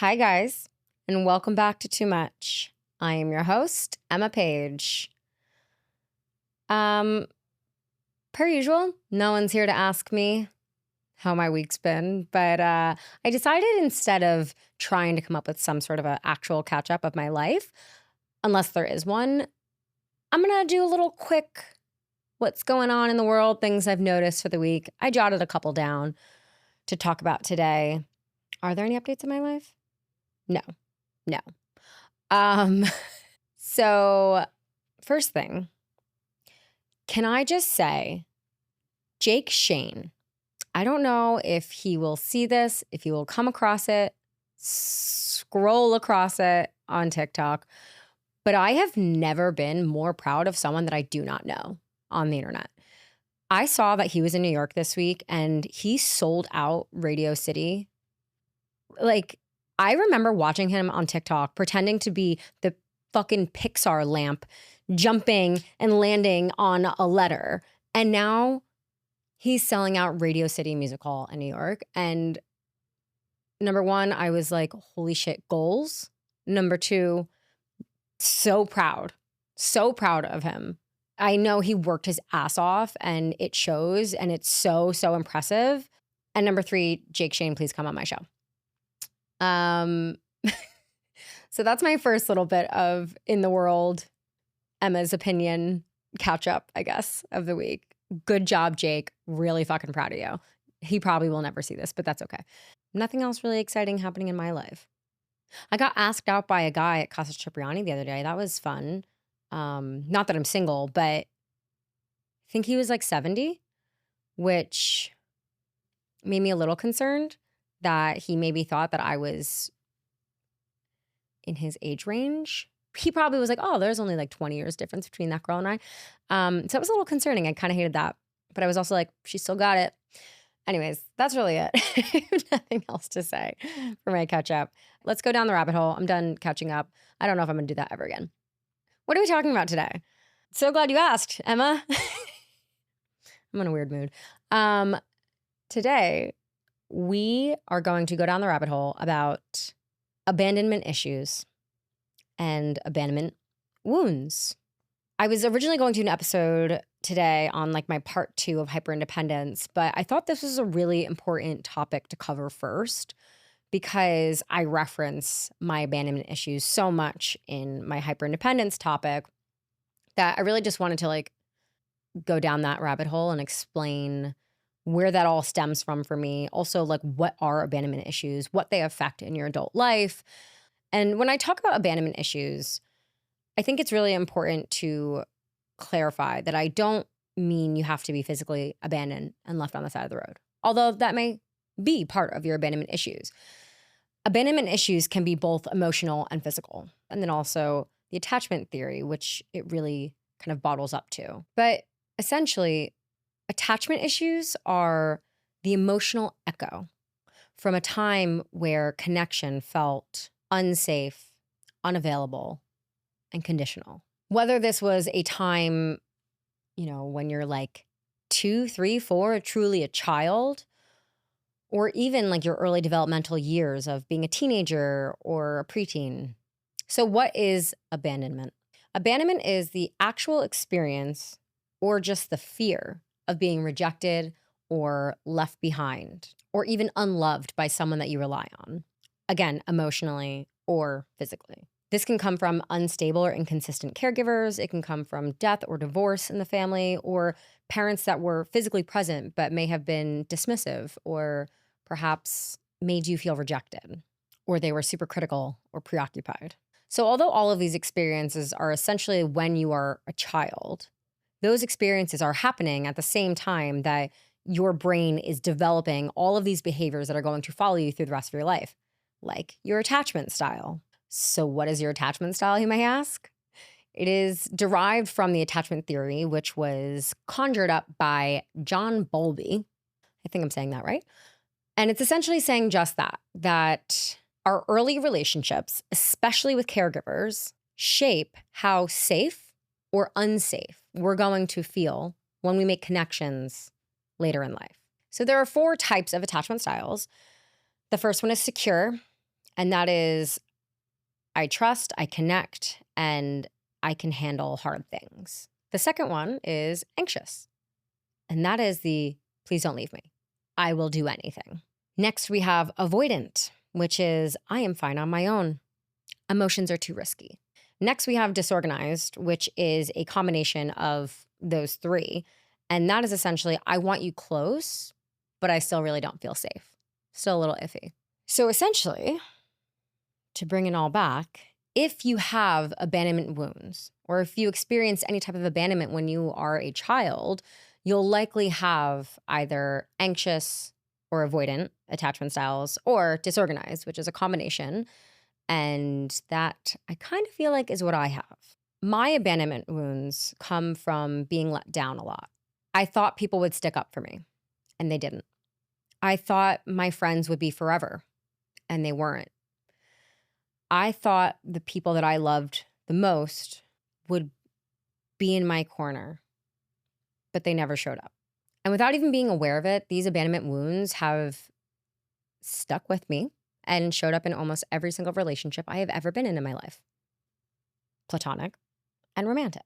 Hi, guys, and welcome back to Too Much. I am your host, Emma Page. Um, Per usual, no one's here to ask me how my week's been, but I decided instead of trying to come up with some sort of an actual catch up of my life, unless there is one, I'm gonna do a little quick what's going on in the world, things I've noticed for the week. I jotted a couple down to talk about today. Are there any updates in my life? No, no. Um, so first thing, can I just say, Jake Shane, I don't know if he will see this, if he will come across it, scroll across it on TikTok, but I have never been more proud of someone that I do not know on the internet. I saw that he was in New York this week and he sold out Radio City. Like, I remember watching him on TikTok pretending to be the fucking Pixar lamp jumping and landing on a letter. And now he's selling out Radio City Music Hall in New York. And number one, I was like, holy shit, goals. Number two, so proud of him. I know he worked his ass off and it shows and it's so impressive. And number three, Jake Shane, please come on my show. So that's my first little bit of in the world, Emma's opinion catch up, I guess, of the week. Good job, Jake. Really fucking proud of you. He probably will never see this, but that's okay. Nothing else really exciting happening in my life. I got asked out by a guy at Casa Cipriani the other day. That was fun. Not that I'm single, but I think he was like 70, which made me a little concerned that he maybe thought that I was in his age range. He probably was like, oh, there's only like 20 years difference between that girl and I. So it was a little concerning. I kind of hated that. But I was also like, she still got it. Anyways, that's really it. Nothing else to say for my catch up. Let's go down the rabbit hole. I'm done catching up. I don't know if I'm going to do that ever again. What are we talking about today? So glad you asked, Emma. I'm in a weird mood. Today, we are going to go down the rabbit hole about abandonment issues and abandonment wounds. I was originally going to do an episode today on like my part 2 of hyperindependence, but I thought this was a really important topic to cover first because I reference my abandonment issues so much in my hyperindependence topic that I really just wanted to like go down that rabbit hole and explain where that all stems from for me. Also, like, what are abandonment issues, what they affect in your adult life. And when I talk about abandonment issues, I think it's really important to clarify that I don't mean you have to be physically abandoned and left on the side of the road, although that may be part of your abandonment issues. Abandonment issues can be both emotional and physical, and then also the attachment theory, which it really kind of bottles up to. But essentially, attachment issues are the emotional echo from a time where connection felt unsafe, unavailable, and conditional. Whether this was a time, when you're like 2, 3, 4, truly a child, or even like your early developmental years of being a teenager or a preteen. So what is abandonment? Abandonment is the actual experience or just the fear of being rejected or left behind or even unloved by someone that you rely on. Again, emotionally or physically. This can come from unstable or inconsistent caregivers. It can come from death or divorce in the family, or parents that were physically present but may have been dismissive or perhaps made you feel rejected, or they were super critical or preoccupied. So although all of these experiences are essentially when you are a child, those experiences are happening at the same time that your brain is developing all of these behaviors that are going to follow you through the rest of your life, like your attachment style. So what is your attachment style, you may ask? It is derived from the attachment theory, which was conjured up by John Bowlby. I think I'm saying that right. And it's essentially saying just that our early relationships, especially with caregivers, shape how safe or unsafe we're going to feel when we make connections later in life. So there are 4 types of attachment styles. The first one is secure, And that is, I trust, I connect, and I can handle hard things. The second one is anxious. And that is the, please don't leave me. I will do anything. Next, we have avoidant, which is, I am fine on my own. Emotions are too risky. Next, we have disorganized, which is a combination of those three. And that is essentially, I want you close, but I still really don't feel safe. Still a little iffy. So essentially, to bring it all back, if you have abandonment wounds, or if you experience any type of abandonment when you are a child, you'll likely have either anxious or avoidant attachment styles, or disorganized, which is a combination. And that I kind of feel like is what I have. My abandonment wounds come from being let down a lot. I thought people would stick up for me, and they didn't. I thought my friends would be forever, and they weren't. I thought the people that I loved the most would be in my corner, but they never showed up. And without even being aware of it, these abandonment wounds have stuck with me and showed up in almost every single relationship I have ever been in my life, platonic and romantic.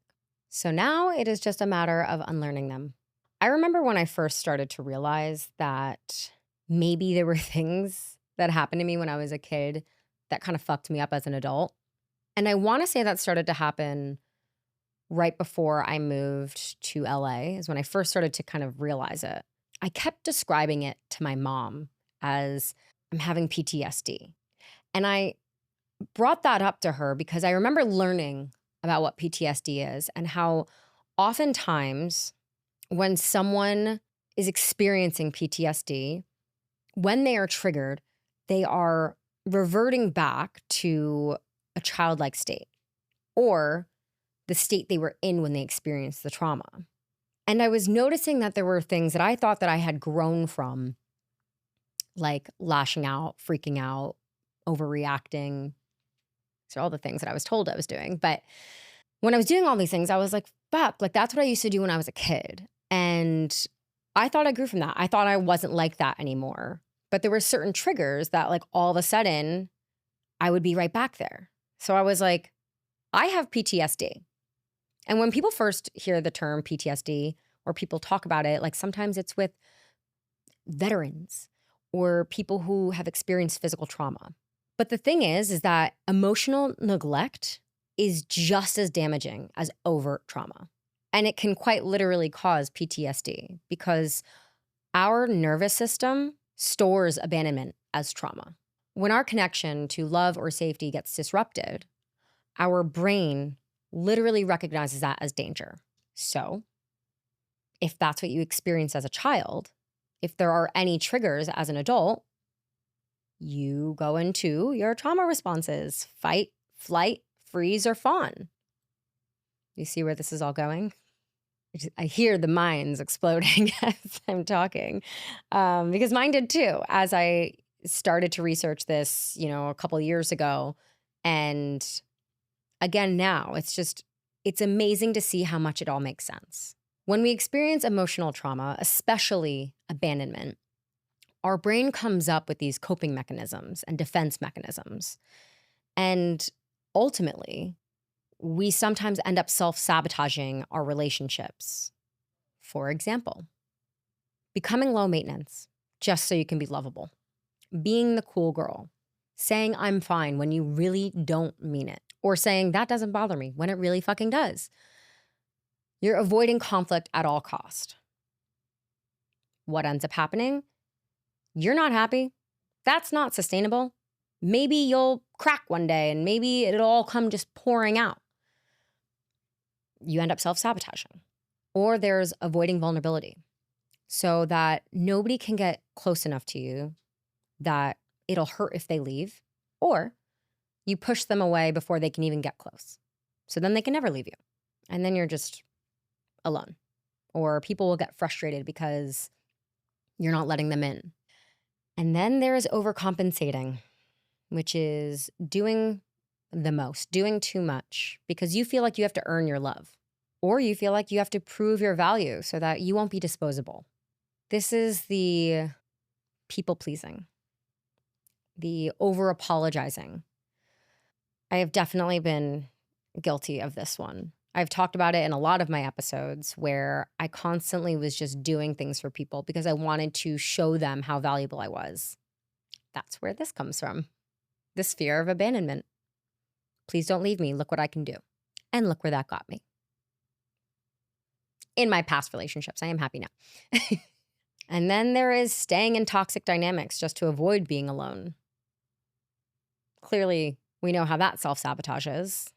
So now it is just a matter of unlearning them. I remember when I first started to realize that maybe there were things that happened to me when I was a kid that kind of fucked me up as an adult. And I want to say that started to happen right before I moved to LA, is when I first started to kind of realize it. I kept describing it to my mom as, I'm having PTSD. And I brought that up to her because I remember learning about what PTSD is and how oftentimes when someone is experiencing PTSD, when they are triggered, they are reverting back to a childlike state or the state they were in when they experienced the trauma. And I was noticing that there were things that I thought that I had grown from, like lashing out, freaking out, overreacting. So all the things that I was told I was doing. But when I was doing all these things, I was like, fuck, like that's what I used to do when I was a kid. And I thought I grew from that. I thought I wasn't like that anymore. But there were certain triggers that like all of a sudden I would be right back there. So I was like, I have PTSD. And when people first hear the term PTSD or people talk about it, like sometimes it's with veterans or people who have experienced physical trauma. But the thing is that emotional neglect is just as damaging as overt trauma. And it can quite literally cause PTSD because our nervous system stores abandonment as trauma. When our connection to love or safety gets disrupted, our brain literally recognizes that as danger. So if that's what you experience as a child, if there are any triggers as an adult, you go into your trauma responses: fight, flight, freeze, or fawn. You see where this is all going? I hear the minds exploding as I'm talking, because mine did too. As I started to research this, a couple of years ago, and again now, it's amazing to see how much it all makes sense. When we experience emotional trauma, especially abandonment, our brain comes up with these coping mechanisms and defense mechanisms. And ultimately, we sometimes end up self-sabotaging our relationships. For example, becoming low maintenance just so you can be lovable. Being the cool girl. Saying I'm fine when you really don't mean it. Or saying that doesn't bother me when it really fucking does. You're avoiding conflict at all cost. What ends up happening? You're not happy. That's not sustainable. Maybe you'll crack one day and maybe it'll all come just pouring out. You end up self-sabotaging. Or there's avoiding vulnerability so that nobody can get close enough to you that it'll hurt if they leave, or you push them away before they can even get close. So then they can never leave you. And then you're just alone. Or people will get frustrated because you're not letting them in. And then there is overcompensating, which is doing the most, doing too much because you feel like you have to earn your love, or you feel like you have to prove your value so that you won't be disposable. This is the people pleasing. the over apologizing. I have definitely been guilty of this one. I've talked about it in a lot of my episodes where I constantly was just doing things for people because I wanted to show them how valuable I was. That's where this comes from. This fear of abandonment. Please don't leave me. Look what I can do. And look where that got me. In my past relationships, I am happy now. And then there is staying in toxic dynamics just to avoid being alone. Clearly, we know how that self-sabotage is.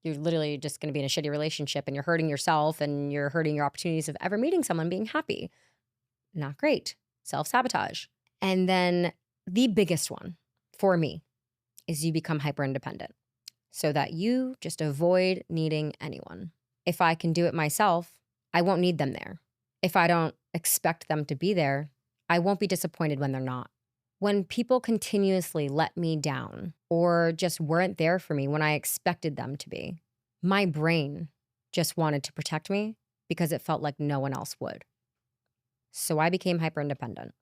You're literally just going to be in a shitty relationship and you're hurting yourself and you're hurting your opportunities of ever meeting someone being happy. Not great. Self-sabotage. And then the biggest one for me is you become hyper independent so that you just avoid needing anyone. If I can do it myself, I won't need them there. If I don't expect them to be there, I won't be disappointed when they're not. When people continuously let me down or just weren't there for me when I expected them to be, my brain just wanted to protect me because it felt like no one else would. So I became hyper independent.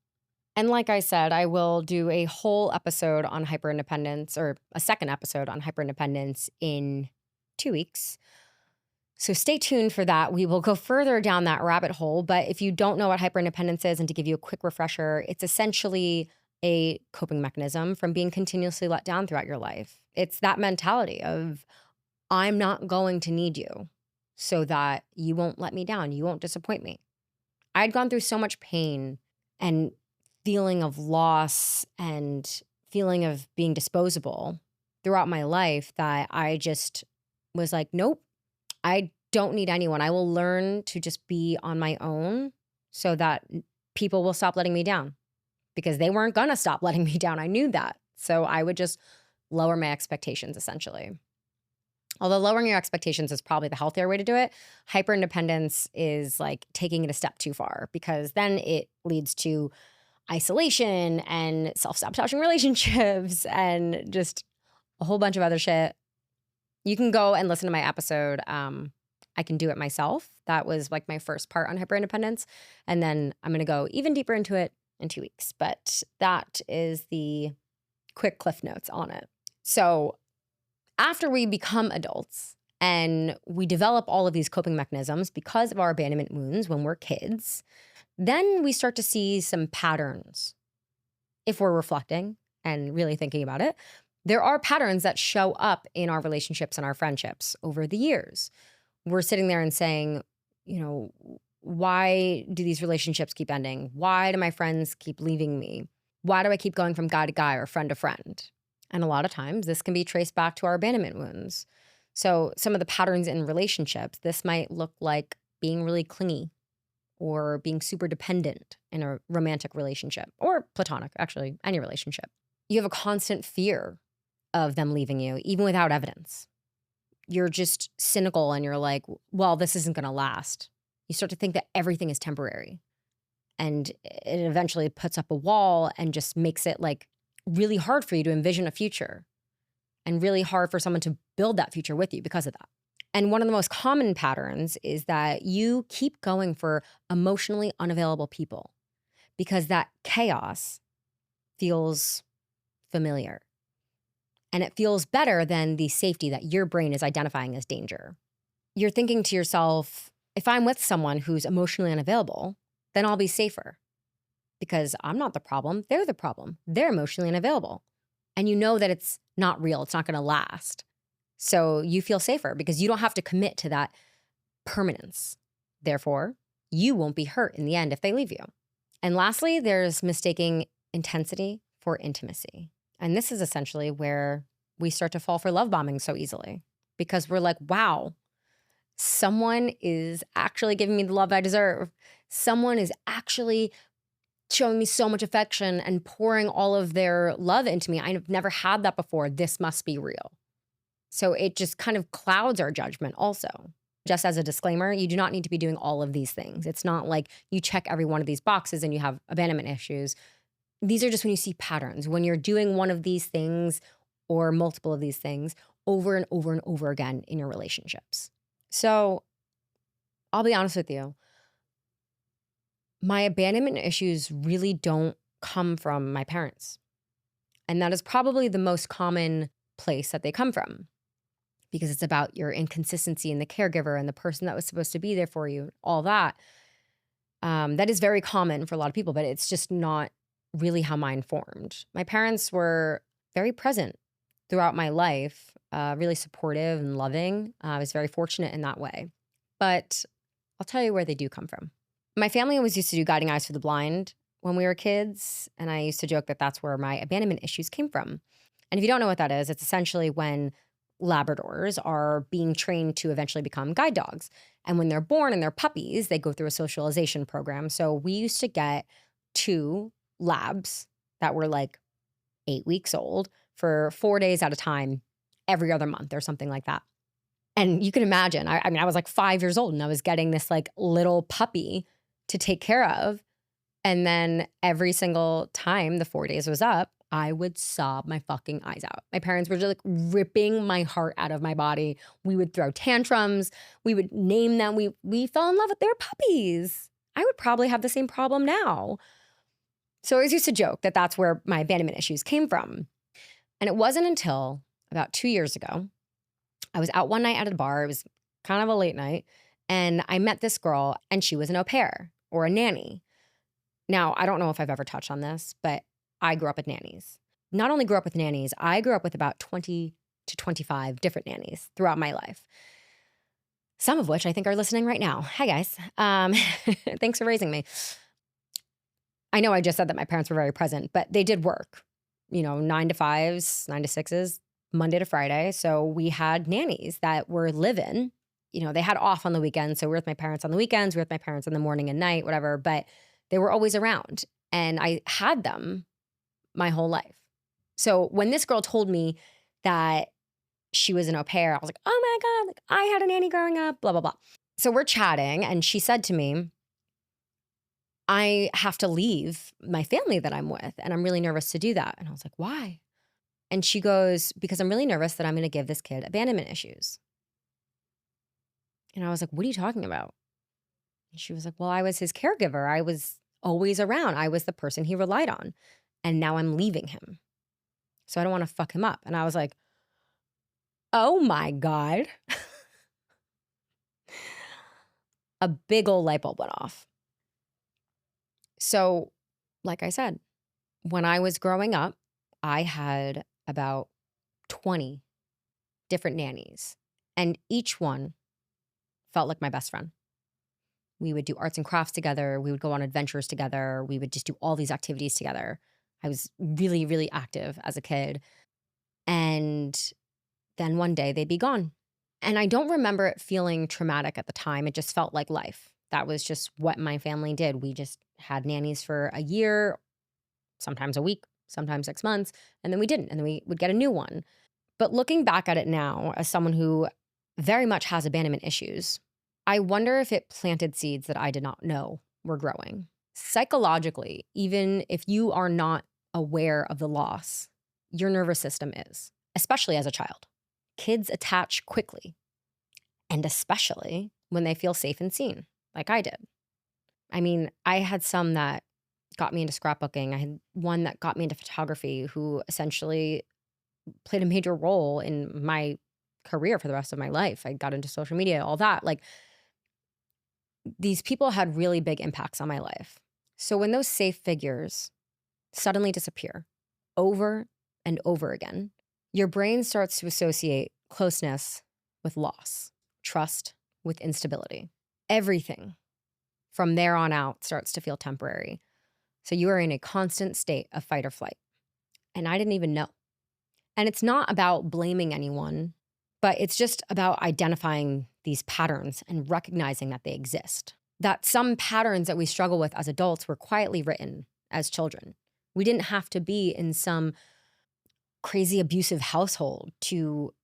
And like I said, I will do a whole episode on hyper independence, or a second episode on hyper independence in 2 weeks. So stay tuned for that. We will go further down that rabbit hole. But if you don't know what hyper independence is, and to give you a quick refresher, it's essentially a coping mechanism from being continuously let down throughout your life. It's that mentality of, I'm not going to need you so that you won't let me down. You won't disappoint me. I'd gone through so much pain and feeling of loss and feeling of being disposable throughout my life that I just was like, nope, I don't need anyone. I will learn to just be on my own so that people will stop letting me down, because they weren't going to stop letting me down. I knew that. So I would just lower my expectations, essentially. Although lowering your expectations is probably the healthier way to do it, hyper independence is like taking it a step too far, because then it leads to isolation and self-sabotaging relationships and just a whole bunch of other shit. You can go and listen to my episode. I Can Do It Myself. That was like my first part on hyper independence. And then I'm going to go even deeper into it in 2 weeks. But that is the quick cliff notes on it. So after we become adults and we develop all of these coping mechanisms because of our abandonment wounds when we're kids, then we start to see some patterns. If we're reflecting and really thinking about it, there are patterns that show up in our relationships and our friendships over the years. We're sitting there and saying, why do these relationships keep ending? Why do my friends keep leaving me? Why do I keep going from guy to guy or friend to friend? And a lot of times this can be traced back to our abandonment wounds. So some of the patterns in relationships, this might look like being really clingy or being super dependent in a romantic relationship or platonic, actually, any relationship. You have a constant fear of them leaving you, even without evidence. You're just cynical and you're like, well, this isn't going to last. You start to think that everything is temporary. And it eventually puts up a wall and just makes it like really hard for you to envision a future, and really hard for someone to build that future with you because of that. And one of the most common patterns is that you keep going for emotionally unavailable people because that chaos feels familiar. And it feels better than the safety that your brain is identifying as danger. You're thinking to yourself, if I'm with someone who's emotionally unavailable, then I'll be safer because I'm not the problem. They're the problem. They're emotionally unavailable. And you know that it's not real. It's not going to last. So you feel safer because you don't have to commit to that permanence. Therefore, you won't be hurt in the end if they leave you. And lastly, there's mistaking intensity for intimacy. And this is essentially where we start to fall for love bombing so easily, because we're like, wow, someone is actually giving me the love I deserve. Someone is actually showing me so much affection and pouring all of their love into me. I've never had that before. This must be real. So it just kind of clouds our judgment also. Just as a disclaimer, you do not need to be doing all of these things. It's not like you check every one of these boxes and you have abandonment issues. These are just when you see patterns, when you're doing one of these things or multiple of these things over and over and over again in your relationships. So I'll be honest with you. My abandonment issues really don't come from my parents. And that is probably the most common place that they come from, because it's about your inconsistency in the caregiver and the person that was supposed to be there for you, all that. That is very common for a lot of people, but it's just not really how mine formed. My parents were very present throughout my life, really supportive and loving. I was very fortunate in that way. But I'll tell you where they do come from. My family always used to do guiding eyes for the blind when we were kids, and I used to joke that that's where my abandonment issues came from. And if you don't know what that is, it's essentially when Labradors are being trained to eventually become guide dogs. And when they're born and they're puppies, they go through a socialization program. So we used to get 2 labs that were like 8 weeks old for 4 days at a time, every other month or something like that. And you can imagine, I mean, I was like 5 years old and I was getting this like little puppy to take care of. And then every single time the 4 days was up, I would sob my fucking eyes out. My parents were just like ripping my heart out of my body. We would throw tantrums. We would name them. We fell in love with their puppies. I would probably have the same problem now. So I always used to joke that that's where my abandonment issues came from. And it wasn't until about 2 years ago, I was out one night at a bar. It was kind of a late night. And I met this girl and she was an au pair or a nanny. Now, I don't know if I've ever touched on this, but I grew up with nannies. Not only grew up with nannies, I grew up with about 20 to 25 different nannies throughout my life. Some of which I think are listening right now. Hi, guys. Thanks for raising me. I know I just said that my parents were very present, but they did work, 9 to 5s, 9 to 6s, Monday to Friday. So we had nannies that were live-in. They had off on the weekends. So we were with my parents on the weekends. We were with my parents in the morning and night, whatever. But they were always around. And I had them my whole life. So when this girl told me that she was an au pair, I was like, oh my God, like I had a nanny growing up, blah, blah, blah. So we're chatting and she said to me, I have to leave my family that I'm with and I'm really nervous to do that. And I was like, why? And she goes, because I'm really nervous that I'm going to give this kid abandonment issues. And I was like, what are you talking about? And she was like, well, I was his caregiver. I was always around. I was the person he relied on. And now I'm leaving him. So I don't want to fuck him up. And I was like, oh my God. A big old light bulb went off. So, like I said, when I was growing up, I had about 20 different nannies, and each one felt like my best friend. We would do arts and crafts together. We would go on adventures together. We would just do all these activities together. I was really, really active as a kid. And then one day they'd be gone. And I don't remember it feeling traumatic at the time. It just felt like life. That was just what my family did. We just had nannies for a year, sometimes a week, sometimes 6 months, and then we didn't. And then we would get a new one. But looking back at it now, as someone who very much has abandonment issues, I wonder if it planted seeds that I did not know were growing. Psychologically, even if you are not aware of the loss, your nervous system is, especially as a child. Kids attach quickly, and especially when they feel safe and seen, like I did. I mean, I had some that got me into scrapbooking. I had one that got me into photography who essentially played a major role in my career for the rest of my life. I got into social media, all that. Like, these people had really big impacts on my life. So when those safe figures suddenly disappear over and over again, your brain starts to associate closeness with loss, trust with instability. Everything from there on out starts to feel temporary. So you are in a constant state of fight or flight. And I didn't even know. And it's not about blaming anyone, but it's just about identifying these patterns and recognizing that they exist. That some patterns that we struggle with as adults were quietly written as children. We didn't have to be in some crazy abusive household to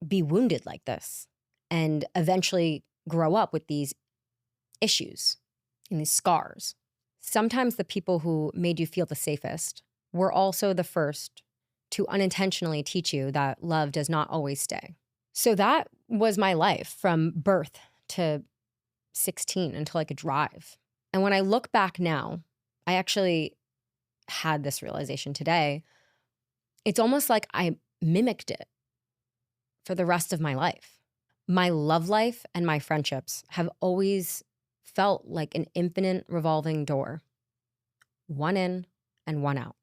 be wounded like this and eventually grow up with these issues and these scars. Sometimes the people who made you feel the safest were also the first to unintentionally teach you that love does not always stay. So that was my life from birth to 16 until I could drive. And when I look back now, I actually had this realization today. it's almost like I mimicked it for the rest of my life. My love life and my friendships have always felt like an infinite revolving door, one in and one out.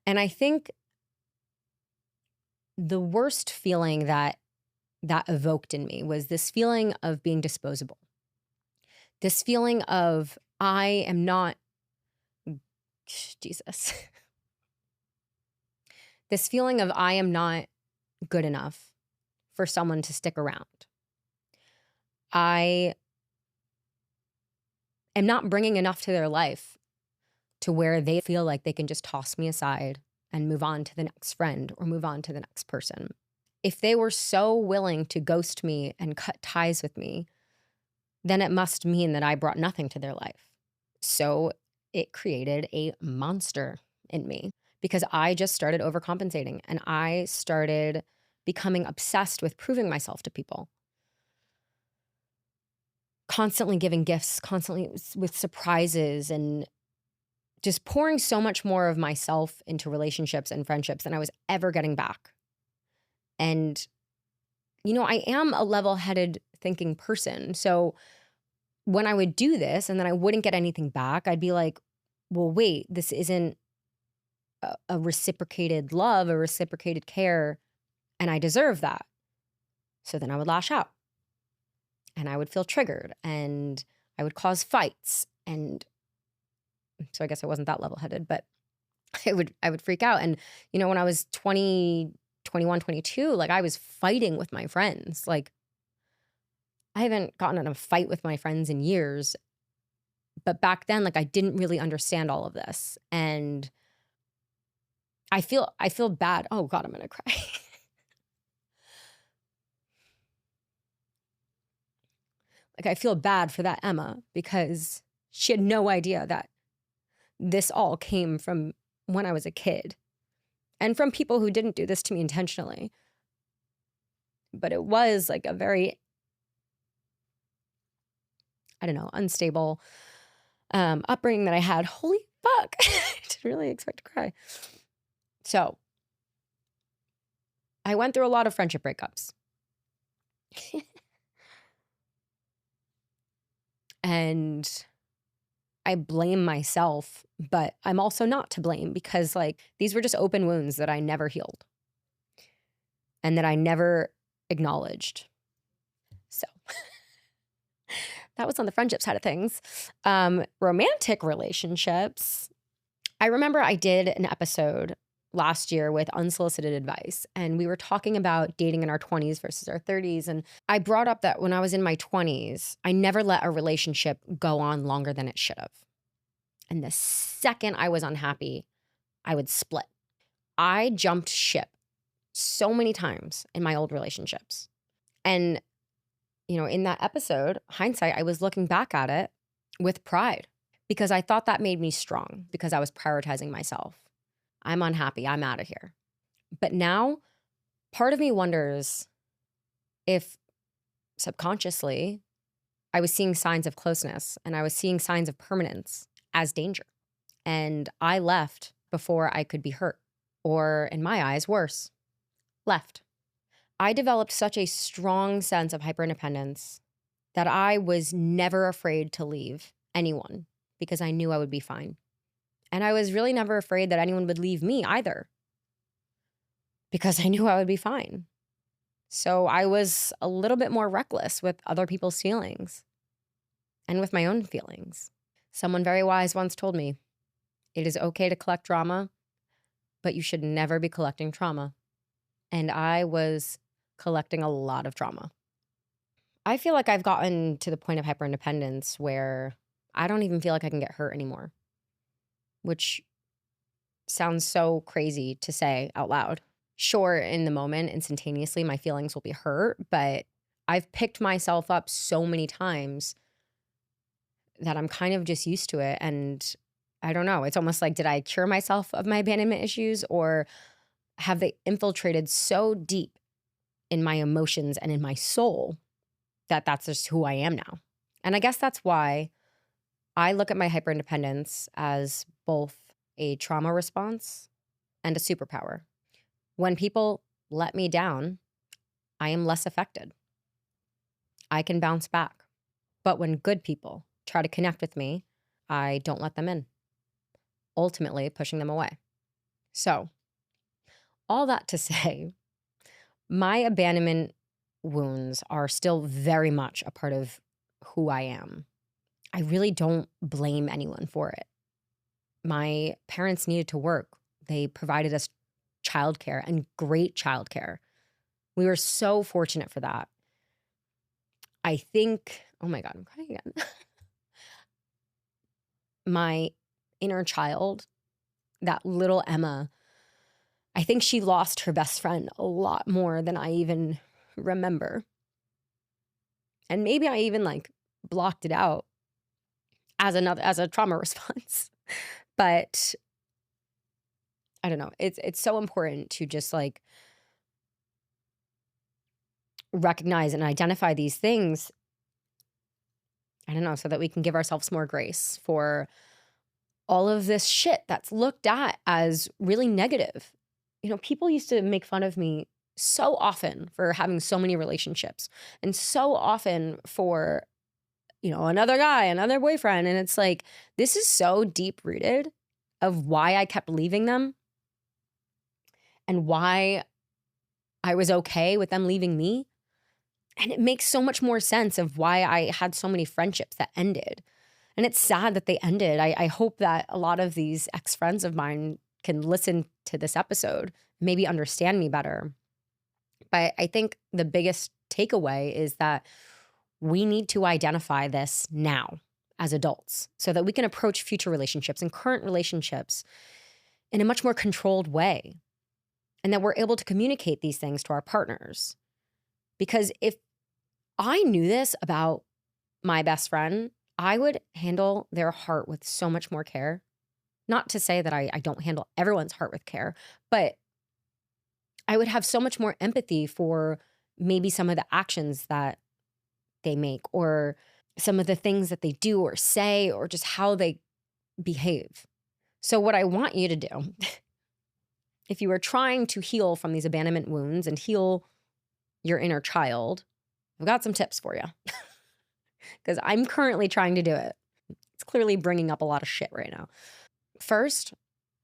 And I think the worst feeling that evoked in me was this feeling of being disposable. This feeling of I am not, Jesus. This feeling of I am not good enough for someone to stick around. I am not bringing enough to their life to where they feel like they can just toss me aside and move on to the next friend or move on to the next person. If they were so willing to ghost me and cut ties with me, then it must mean that I brought nothing to their life. So it created a monster in me because I just started overcompensating and I started becoming obsessed with proving myself to people. Constantly giving gifts, constantly with surprises, and just pouring so much more of myself into relationships and friendships than I was ever getting back. And, I am a level-headed thinking person. So when I would do this and then I wouldn't get anything back, I'd be like, well, wait, this isn't a reciprocated love, a reciprocated care, and I deserve that. So then I would lash out and I would feel triggered and I would cause fights. And so I guess I wasn't that level-headed, but I would freak out. And, when I was 20, 21, 22, like I was fighting with my friends. Like I haven't gotten in a fight with my friends in years. But back then, like I didn't really understand all of this. And I feel bad. Oh God, I'm gonna cry. Like I feel bad for that Emma because she had no idea that this all came from when I was a kid and from people who didn't do this to me intentionally. But it was like a very, I don't know, unstable upbringing that I had. Holy fuck. I didn't really expect to cry. So I went through a lot of friendship breakups. And I blame myself, but I'm also not to blame because like these were just open wounds that I never healed and that I never acknowledged. So that was on the friendship side of things. Romantic relationships. I remember I did an episode last year with unsolicited advice, and we were talking about dating in our 20s versus our 30s. And I brought up that when I was in my 20s, I never let a relationship go on longer than it should have. And the second I was unhappy, I would split. I jumped ship so many times in my old relationships. And, in that episode, hindsight, I was looking back at it with pride because I thought that made me strong because I was prioritizing myself. I'm unhappy. I'm out of here. But now, part of me wonders if subconsciously I was seeing signs of closeness and I was seeing signs of permanence as danger. And I left before I could be hurt, or in my eyes, worse, left. I developed such a strong sense of hyperindependence that I was never afraid to leave anyone because I knew I would be fine. And I was really never afraid that anyone would leave me either because I knew I would be fine. So I was a little bit more reckless with other people's feelings and with my own feelings. Someone very wise once told me, it is okay to collect drama, but you should never be collecting trauma. And I was collecting a lot of trauma. I feel like I've gotten to the point of hyperindependence where I don't even feel like I can get hurt anymore, which sounds so crazy to say out loud. Sure, in the moment, instantaneously, my feelings will be hurt, but I've picked myself up so many times that I'm kind of just used to it. And I don't know, it's almost like, did I cure myself of my abandonment issues, or have they infiltrated so deep in my emotions and in my soul that that's just who I am now? And I guess that's why I look at my hyperindependence as both a trauma response and a superpower. When people let me down, I am less affected. I can bounce back. But when good people try to connect with me, I don't let them in, ultimately pushing them away. So, all that to say, my abandonment wounds are still very much a part of who I am. I really don't blame anyone for it. My parents needed to work. They provided us childcare and great childcare. We were so fortunate for that. I think, oh my God, I'm crying again. My inner child, that little Emma, I think she lost her best friend a lot more than I even remember. And maybe I even like blocked it out as a trauma response. But I don't know. It's so important to just like recognize and identify these things. I don't know, so that we can give ourselves more grace for all of this shit that's looked at as really negative. You know, people used to make fun of me so often for having so many relationships and so often for, you know, another guy, another boyfriend. And it's like, this is so deep rooted of why I kept leaving them and why I was okay with them leaving me. And it makes so much more sense of why I had so many friendships that ended. And it's sad that they ended. I hope that a lot of these ex-friends of mine can listen to this episode, maybe understand me better. But I think the biggest takeaway is that we need to identify this now as adults so that we can approach future relationships and current relationships in a much more controlled way. And that we're able to communicate these things to our partners. Because if I knew this about my best friend, I would handle their heart with so much more care. Not to say that I don't handle everyone's heart with care, but I would have so much more empathy for maybe some of the actions that they make or some of the things that they do or say or just how they behave. So what I want you to do, if you are trying to heal from these abandonment wounds and heal your inner child, I've got some tips for you because I'm currently trying to do it. It's clearly bringing up a lot of shit right now. First,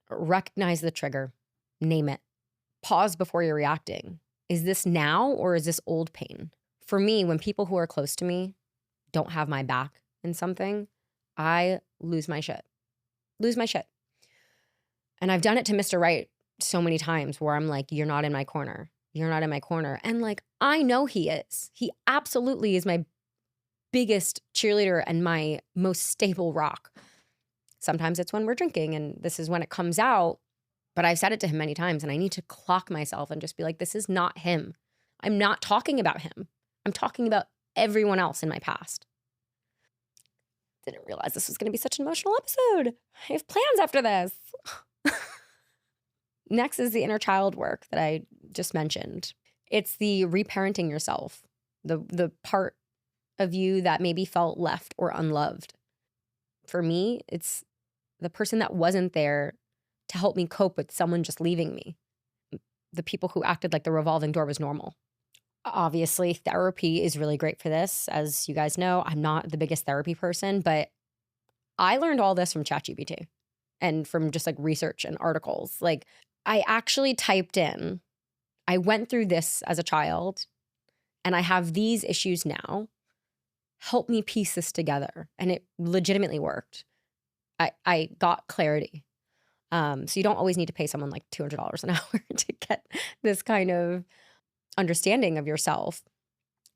recognize the trigger, name it, pause before you're reacting. Is this now or is this old pain? For me, when people who are close to me don't have my back in something, I lose my shit. Lose my shit. And I've done it to Mr. Right so many times where I'm like, you're not in my corner. You're not in my corner. And like, I know he is. He absolutely is my biggest cheerleader and my most stable rock. Sometimes it's when we're drinking and this is when it comes out. But I've said it to him many times and I need to clock myself and just be like, this is not him. I'm not talking about him. I'm talking about everyone else in my past. Didn't realize this was going to be such an emotional episode. I have plans after this. Next is the inner child work that I just mentioned. It's the reparenting yourself, the part of you that maybe felt left or unloved. For me, it's the person that wasn't there to help me cope with someone just leaving me. The people who acted like the revolving door was normal. Obviously, therapy is really great for this. As you guys know, I'm not the biggest therapy person, but I learned all this from ChatGPT and from just like research and articles. Like I actually typed in, I went through this as a child and I have these issues now. Help me piece this together. And it legitimately worked. I got clarity. So you don't always need to pay someone like $200 an hour to get this kind of understanding of yourself.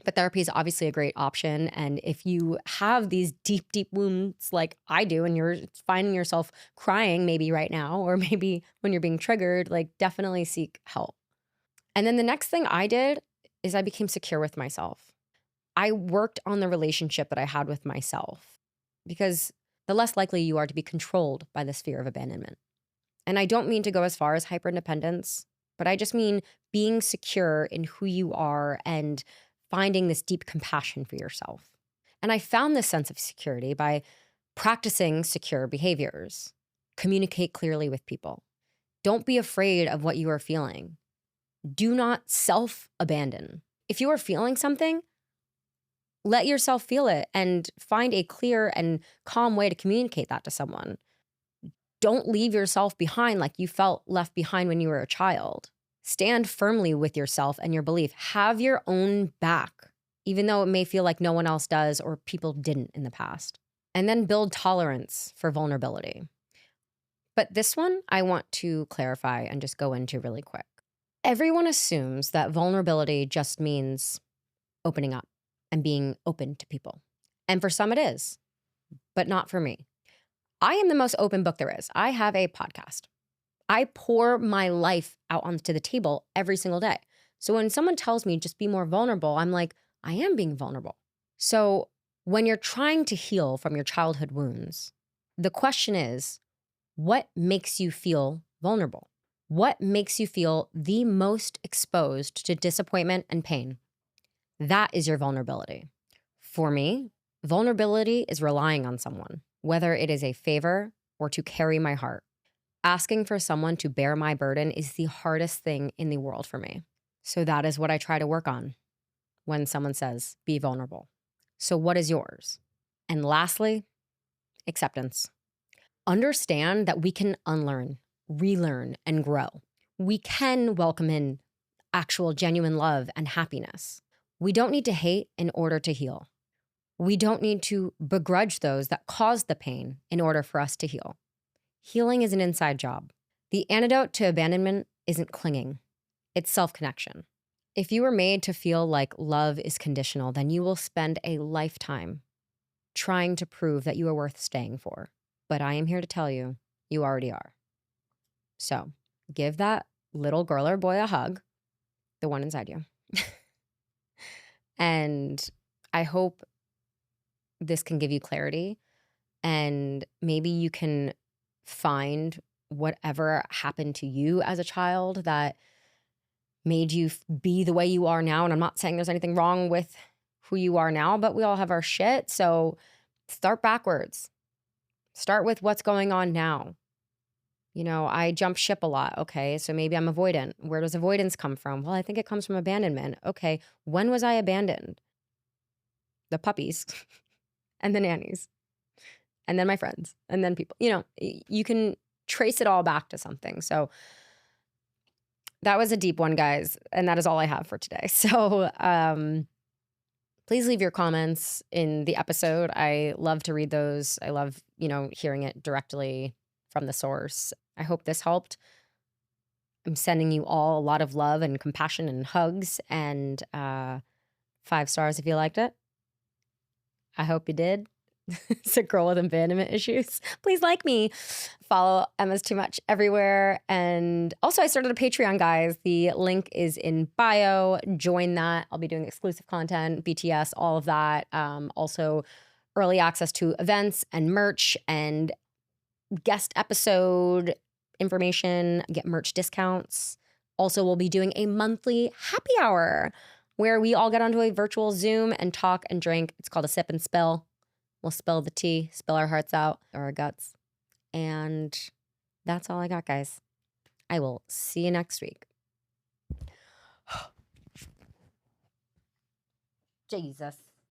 But therapy is obviously a great option. And if you have these deep, deep wounds like I do, and you're finding yourself crying maybe right now, or maybe when you're being triggered, like definitely seek help. And then the next thing I did is I became secure with myself. I worked on the relationship that I had with myself because the less likely you are to be controlled by this fear of abandonment. And I don't mean to go as far as hyperindependence, but I just mean being secure in who you are and finding this deep compassion for yourself. And I found this sense of security by practicing secure behaviors. Communicate clearly with people. Don't be afraid of what you are feeling. Do not self-abandon. If you are feeling something, let yourself feel it and find a clear and calm way to communicate that to someone. Don't leave yourself behind like you felt left behind when you were a child. Stand firmly with yourself and your belief. Have your own back, even though it may feel like no one else does or people didn't in the past. And then build tolerance for vulnerability. But this one I want to clarify and just go into really quick. Everyone assumes that vulnerability just means opening up and being open to people. And for some it is, but not for me. I am the most open book there is. I have a podcast. I pour my life out onto the table every single day. So when someone tells me just be more vulnerable, I'm like, I am being vulnerable. So when you're trying to heal from your childhood wounds, the question is, what makes you feel vulnerable? What makes you feel the most exposed to disappointment and pain? That is your vulnerability. For me, vulnerability is relying on someone, whether it is a favor or to carry my heart. Asking for someone to bear my burden is the hardest thing in the world for me. So that is what I try to work on when someone says, be vulnerable. So what is yours? And lastly, acceptance. Understand that we can unlearn, relearn, and grow. We can welcome in actual genuine love and happiness. We don't need to hate in order to heal. We don't need to begrudge those that caused the pain in order for us to heal. Healing is an inside job. The antidote to abandonment isn't clinging. It's self-connection. If you were made to feel like love is conditional, then you will spend a lifetime trying to prove that you are worth staying for. But I am here to tell you, you already are. So give that little girl or boy a hug, the one inside you. And I hope this can give you clarity, and maybe you can find whatever happened to you as a child that made you be the way you are now. And I'm not saying there's anything wrong with who you are now, but we all have our shit. So start backwards. Start with what's going on now. You know, I jump ship a lot. Okay, so maybe I'm avoidant. Where does avoidance come from? Well, I think it comes from abandonment. Okay, when was I abandoned? The puppies and the nannies and then my friends and then people. You know, you can trace it all back to something. So that was a deep one, guys. And that is all I have for today. So please leave your comments in the episode. I love to read those. I love, hearing it directly from the source. I hope this helped. I'm sending you all a lot of love and compassion and hugs, and 5 stars if you liked it. I hope you did. It's a girl with abandonment issues. Please like me. Follow Emma's Too Much everywhere. And also I started a Patreon, guys. The link is in bio. Join that. I'll be doing exclusive content, BTS, all of that. Also early access to events and merch and guest episode information, get merch discounts. Also, we'll be doing a monthly happy hour where we all get onto a virtual Zoom and talk and drink. It's called a sip and spill. We'll spill the tea, spill our hearts out or our guts. And that's all I got, guys. I will see you next week. Jesus.